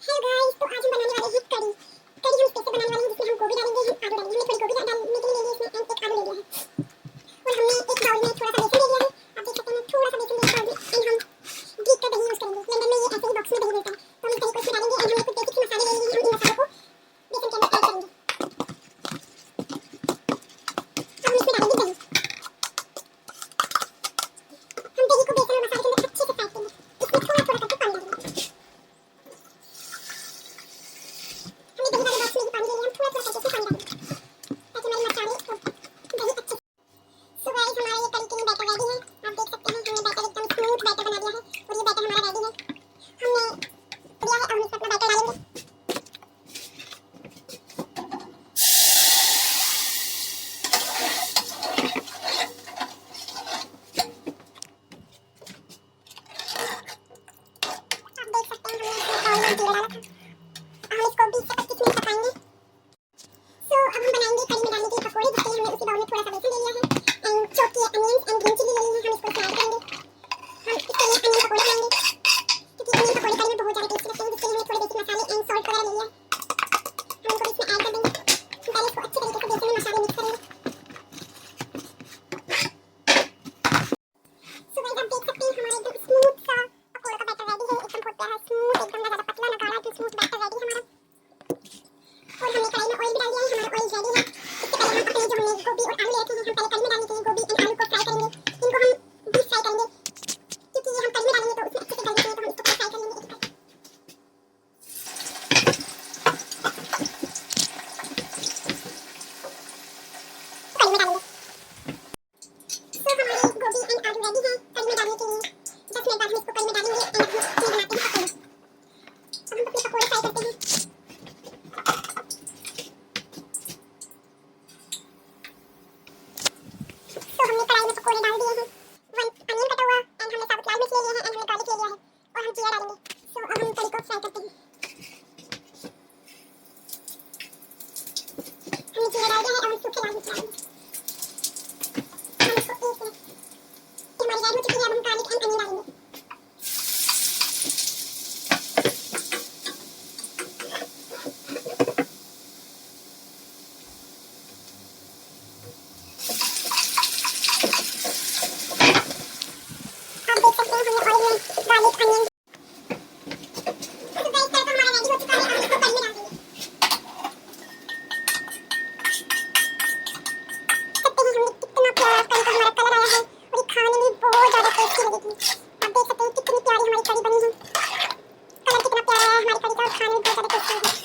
Hello guys, तो आज हम बनाने वाले हैं कड़ी। कड़ी हम स्पेशल बनाने वाले हैं जिसमें हम गोभी डालेंगे, हम आलू डालेंगे। हमने थोड़ी गोभी डालने के लिए ले लिया इसमें एंड एक आलू ले लिया है। और हमने एक बाउल में थोड़ा सा बेसन ले लिया है। आप देख सकते हैं थोड़ा सा बेसन लिया है एंड हम घी का दही यूज करेंगे। लंदन में ये ऐसे ही बॉक्स में दही मिलता है, तो हम इस दही को इसमें डालेंगे एंड हमने कुछ बेसिक मसाले ले लिए हैं। हम इन मसालों को बेसन के अंदर ऐड करेंगे। अब हम इसमें डालेंगे दही। हम दही को बेसन और मसाले के अंदर अच्छे से फेंट देंगे। इसमें थोड़ा थोड़ा करके पानी डालेंगे। हमने दही वाले बॉक्स में ही पानी ले लिया, हम थोड़ा थोड़ा करके इसमें पानी डालेंगे ताकि हमारी मसाले और दही अच्छे। सो गाइस, हमारा ये कड़ी के लिए बैटर रेडी है। आप देख सकते हैं हमने बैटर एकदम स्मूथ बैटर बना दिया है और ये बैटर हमारा रेडी है। हमने दिया है, अब हम इसमें अपना बैटर डालेंगे। आप देख सकते हैं हमने इसमें बाउल में जीरा डाला था। हम इसको 20 से 25 मिनट पकाएंगे। सो अब हम बनाएंगे कड़ी में डालने के लिए पकौड़े, जिसके लिए हमने उसी बाउल में थोड़ा सा बेसन ले लिया है एंड चॉप किए अनियंस एंड ग्रीन चिली ले ली है। हम इसको इसमें ऐड करेंगे। हम इसके लिए अनियन पकौड़े बनाएंगे क्योंकि अनियन पकौड़े कड़ी में बहुत ज़्यादा टेस्टी लगते हैं, जिसके लिए हमने थोड़े बेसिक मसाले एंड सॉल्ट वगैरह ले लिया है। हम इनको इसमें ऐड कर देंगे। हम पहले इसको अच्छे तरीके से बेसन में मसाले मिक्स करेंगे। सो गाइस, आप देख सकते हैं हमारा एकदम स्मूथ सा पकौड़ों का बैटर रेडी है। एकदम बहुत प्यारा स्मूथ, एकदम ना ज़्यादा पतला ना गाढ़ा, एकदम स्मूथ बैटर रेडी है हमारा। और हमने कढ़ाई में ऑयल भी डाल दिया है, हमारा ऑयल रेडी है। इससे पहले हम अपने जो हमने गोभी और आलू लिए थे, हम पहले कढ़ी में डालने के लिए गोभी एंड आलू को फ्राई करेंगे। इनको हम डीप फ्राई करेंगे क्योंकि ये हम कढ़ी में डालेंगे तो उसमें अच्छे से गल जाएंगे, तो हम इसको फ्राई कर लेंगे एक बार। कढ़ी में डालेंगे। सो हमारे गोभी एंड आलू रेडी है कढ़ी में डालने के लिए। 10 मिनट बाद हम इसको कढ़ी में डालेंगे एंड हम इसमें बनाते हैं पकौड़े। अब हम अपने पकौड़े फ्राई करते हैं। तो हमने कढ़ाई में पकौड़े डाल दिए हैं। 1 अनियन कटा हुआ एंड हमने साबुत लाल मिर्च ले लिया है एंड हमने गार्लिक ले लिया है और हम जीरा डालेंगे। सो अब हम कढ़ी को फ्राई करते हैं। हमने जीरा डाल दिया है और हम सूखे लाल मिर्च डालेंगे। हम इसको एक मिनट, ये हमारी रेडी हो चुकी है। अब हम गार्लिक एंड अनियन डालेंगे। आप देख सकते हैं हमने ऑयल में गार्लिक अनियन। तो गाइस, तड़का हमारा रेडी हो चुका है। अब हम इसको कढ़ी में डाल देंगे। सकते हैं हमने कितना प्यारा कढ़ी का हमारा कलर आया है और ये खाने में बहुत ज़्यादा टेस्टी लगेगी। आप देख सकते हैं कितनी प्यारी हमारी कढ़ी बनी है। कलर कितना प्यारा है हमारी कढ़ी का और खाने में बहुत ज़्यादा टेस्टी है।